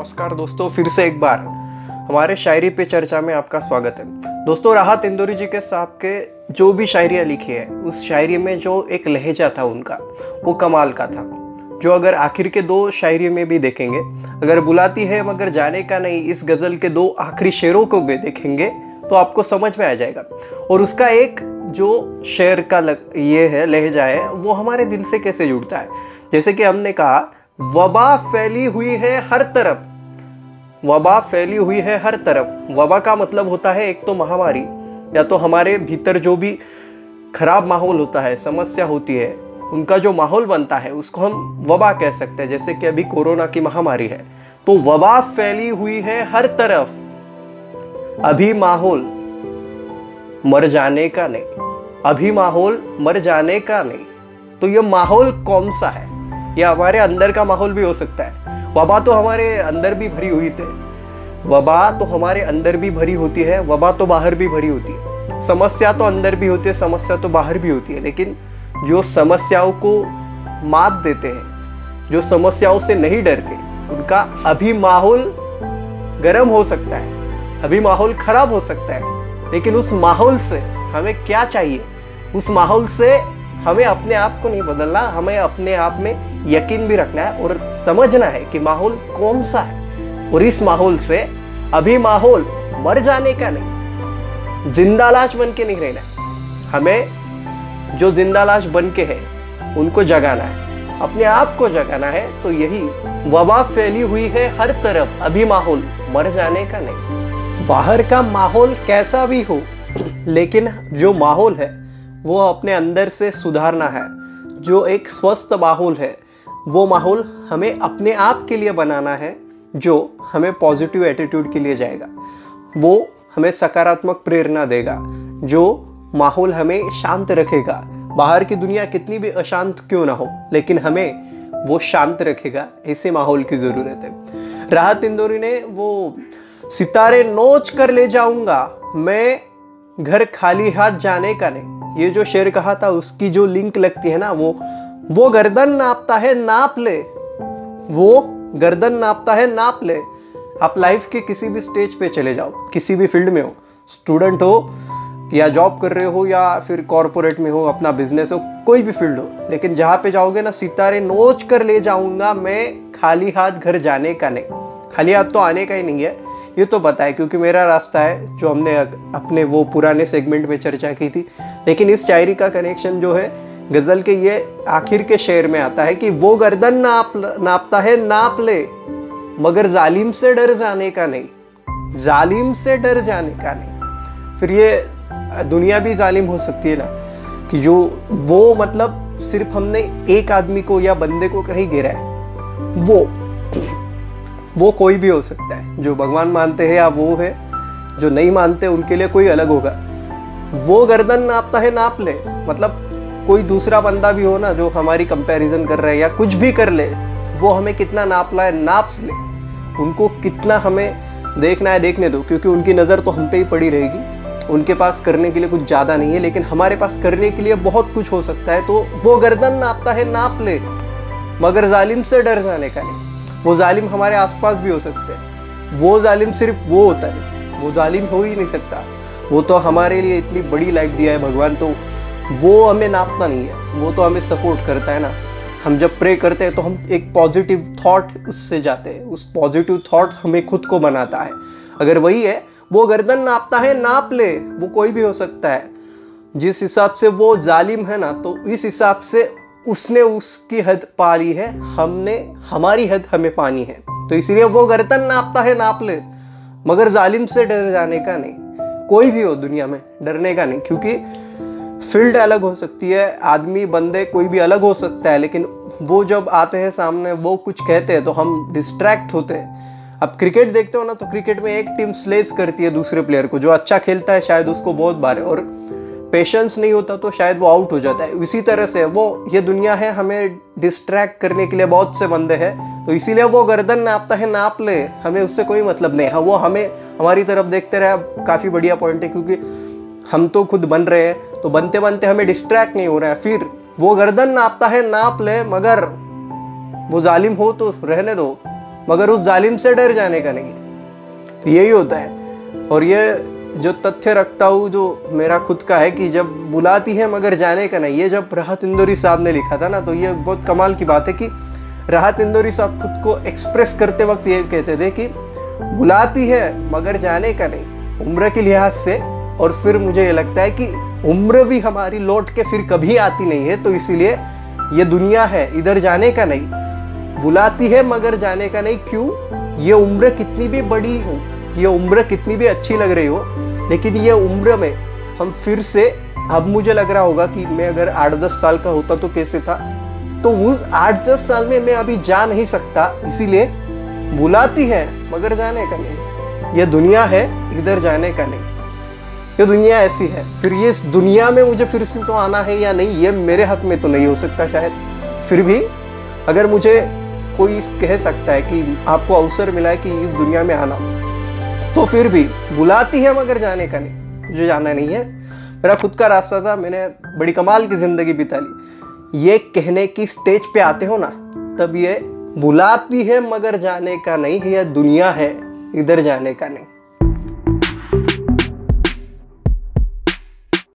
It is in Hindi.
नमस्कार दोस्तों, फिर से एक बार हमारे शायरी पे चर्चा में आपका स्वागत है। दोस्तों, राहत इंदौरी जी के साहब के जो भी शायरियाँ लिखी है, उस शायरी में जो एक लहजा था उनका, वो कमाल का था। जो अगर आखिर के दो शायरी में भी देखेंगे, अगर बुलाती है मगर जाने का नहीं, इस गज़ल के दो आखिरी शेरों को भी देखेंगे तो आपको समझ में आ जाएगा। और उसका एक जो शेर का ये है लहजा है, वो हमारे दिल से कैसे जुड़ता है। जैसे कि हमने कहा, वबा फैली हुई है हर तरफ, वबा फैली हुई है हर तरफ। वबा का मतलब होता है एक तो महामारी, या तो हमारे भीतर जो भी खराब माहौल होता है, समस्या होती है, उनका जो माहौल बनता है उसको हम वबा कह सकते हैं। जैसे कि अभी कोरोना की महामारी है, तो वबा फैली हुई है हर तरफ, अभी माहौल मर जाने का नहीं, अभी माहौल मर जाने का नहीं। तो ये माहौल कौन सा है? ये हमारे अंदर का माहौल भी हो सकता है। वबा तो हमारे अंदर भी भरी हुई थी, वबा तो हमारे अंदर भी भरी होती है, वबा तो बाहर भी भरी होती है। समस्या तो अंदर भी होती है, समस्या तो बाहर भी होती है। लेकिन जो समस्याओं को मात देते हैं, जो समस्याओं से नहीं डरते, उनका अभी माहौल गर्म हो सकता है, अभी माहौल खराब हो सकता है, लेकिन उस माहौल से हमें क्या चाहिए? उस माहौल से हमें अपने आप को नहीं बदलना, हमें अपने आप में यकीन भी रखना है और समझना है कि माहौल कौन सा है। और इस माहौल से अभी माहौल मर जाने का नहीं, जिंदा लाश बन के नहीं रहना है। हमें जो जिंदा लाश बन के है उनको जगाना है, अपने आप को जगाना है। तो यही वबा फैली हुई है हर तरफ, अभी माहौल मर जाने का नहीं। बाहर का माहौल कैसा भी हो, लेकिन जो माहौल है वो अपने अंदर से सुधारना है। जो एक स्वस्थ माहौल है, वो माहौल हमें अपने आप के लिए बनाना है, जो हमें पॉजिटिव एटीट्यूड के लिए जाएगा, वो हमें सकारात्मक प्रेरणा देगा, जो माहौल हमें शांत रखेगा। बाहर की दुनिया कितनी भी अशांत क्यों ना हो, लेकिन हमें वो शांत रखेगा, ऐसे माहौल की ज़रूरत है। राहत इंदौरी ने वो सितारे नोच कर ले जाऊंगा मैं, घर खाली हाथ जाने का नहीं, ये जो शेर कहा था उसकी जो लिंक लगती है ना, वो गर्दन नापता है नाप ले, वो गर्दन नापता है नाप ले। आप लाइफ के किसी भी स्टेज पे चले जाओ, किसी भी फील्ड में हो, स्टूडेंट हो या जॉब कर रहे हो या फिर कॉरपोरेट में हो, अपना बिजनेस हो, कोई भी फील्ड हो, लेकिन जहाँ पे जाओगे ना, सितारे नोच कर ले जाऊंगा मैं, खाली हाथ घर जाने का नहीं। खाली हाथ तो आने का ही नहीं है, ये तो पता है, क्योंकि मेरा रास्ता है, जो हमने अपने वो पुराने सेगमेंट में चर्चा की थी। लेकिन इस शायरी का कनेक्शन जो है गज़ल के ये आखिर के शेर में आता है कि वो गर्दन नापता है नाप ले, मगर जालिम से डर जाने का नहीं, जालिम से डर जाने का नहीं। फिर ये दुनिया भी जालिम हो सकती है ना, कि जो वो मतलब सिर्फ हमने एक आदमी को या बंदे को नहीं गिरा है, वो कोई भी हो सकता है। जो भगवान मानते हैं या वो है, जो नहीं मानते उनके लिए कोई अलग होगा। वो गर्दन नापता है नाप ले, मतलब कोई दूसरा बंदा भी हो ना, जो हमारी कंपैरिजन कर रहा है या कुछ भी कर ले, वो हमें कितना नाप ला है नाप ले, उनको कितना हमें देखना है देखने दो, क्योंकि उनकी नज़र तो हम पे ही पड़ी रहेगी। उनके पास करने के लिए कुछ ज़्यादा नहीं है, लेकिन हमारे पास करने के लिए बहुत कुछ हो सकता है। तो वो गर्दन नापता है नाप ले, मगर जालिम से डर जाने का नहीं। वो जालिम हमारे आसपास भी हो सकते हैं, वो जालिम सिर्फ वो होता है, वो जालिम हो ही नहीं सकता। वो तो हमारे लिए इतनी बड़ी लाइफ दिया है भगवान, तो वो हमें नापना नहीं है, वो तो हमें सपोर्ट करता है ना। हम जब प्रे करते हैं तो हम एक पॉजिटिव थॉट उससे जाते हैं, उस पॉजिटिव थॉट हमें खुद को बनाता है। अगर वही है, वो गर्दन नापता है नाप ले, वो कोई भी हो सकता है। जिस हिसाब से वो जालिम है ना, तो इस हिसाब से उसने उसकी हद पा ली है, हमने हमारी हद हमें पानी है। तो इसीलिए वो गर्दन नापता है नाप ले, मगर जालिम से डर जाने का नहीं। कोई भी हो दुनिया में, डरने का नहीं, क्योंकि फील्ड अलग हो सकती है, आदमी बंदे कोई भी अलग हो सकता है, लेकिन वो जब आते हैं सामने, वो कुछ कहते हैं तो हम डिस्ट्रैक्ट होते हैं। अब क्रिकेट देखते हो ना, तो क्रिकेट में एक टीम स्लेज करती है दूसरे प्लेयर को, जो अच्छा खेलता है शायद उसको बहुत बार, और पेशेंस नहीं होता तो शायद वो आउट हो जाता है। इसी तरह से ये दुनिया है, हमें डिस्ट्रैक्ट करने के लिए बहुत से बंदे हैं, तो इसीलिए वो गर्दन नापता है नाप ले, हमें उससे कोई मतलब नहीं है। वो हमें हमारी तरफ देखते रहे, काफ़ी बढ़िया पॉइंट है, क्योंकि हम तो खुद बन रहे हैं, तो बनते बनते हमें डिस्ट्रैक्ट नहीं हो रहा है। फिर वो गर्दन नापता है नाप ले, मगर वो जालिम हो तो रहने दो, मगर उस जालिम से डर जाने का नहीं। तो यही होता है। और ये जो तथ्य रखता हूँ जो मेरा खुद का है कि जब बुलाती है मगर जाने का नहीं, ये जब राहत इंदौरी साहब ने लिखा था ना, तो ये बहुत कमाल की बात है कि राहत इंदौरी साहब खुद को एक्सप्रेस करते वक्त ये कहते थे कि बुलाती है मगर जाने का नहीं, उम्र के लिहाज से। और फिर मुझे ये लगता है कि उम्र भी हमारी लौट के फिर कभी आती नहीं है, तो इसीलिए ये दुनिया है, इधर जाने का नहीं, बुलाती है मगर जाने का नहीं। क्यों? ये उम्र कितनी भी बड़ी हो, ये उम्र कितनी भी अच्छी लग रही हो, लेकिन ये उम्र में हम फिर से, अब मुझे लग रहा होगा कि मैं अगर 8-10 साल का होता तो कैसे था, तो उस 8-10 साल में मैं अभी जा नहीं सकता। इसीलिए बुलाती है मगर जाने का नहीं, ये दुनिया है, इधर जाने का नहीं, ये दुनिया ऐसी है। फिर ये इस दुनिया में मुझे फिर से तो आना है या नहीं, ये मेरे हाथ में तो नहीं हो सकता शायद। फिर भी अगर मुझे कोई कह सकता है कि आपको अवसर मिला है कि इस दुनिया में आना, तो फिर भी बुलाती है मगर जाने का नहीं, मुझे जाना नहीं है। मेरा खुद का रास्ता था, मैंने बड़ी कमाल की ज़िंदगी बिता ली। ये कहने की स्टेज पे आते हो ना, तब ये बुलाती है मगर जाने का नहीं, यह दुनिया है, इधर जाने का नहीं।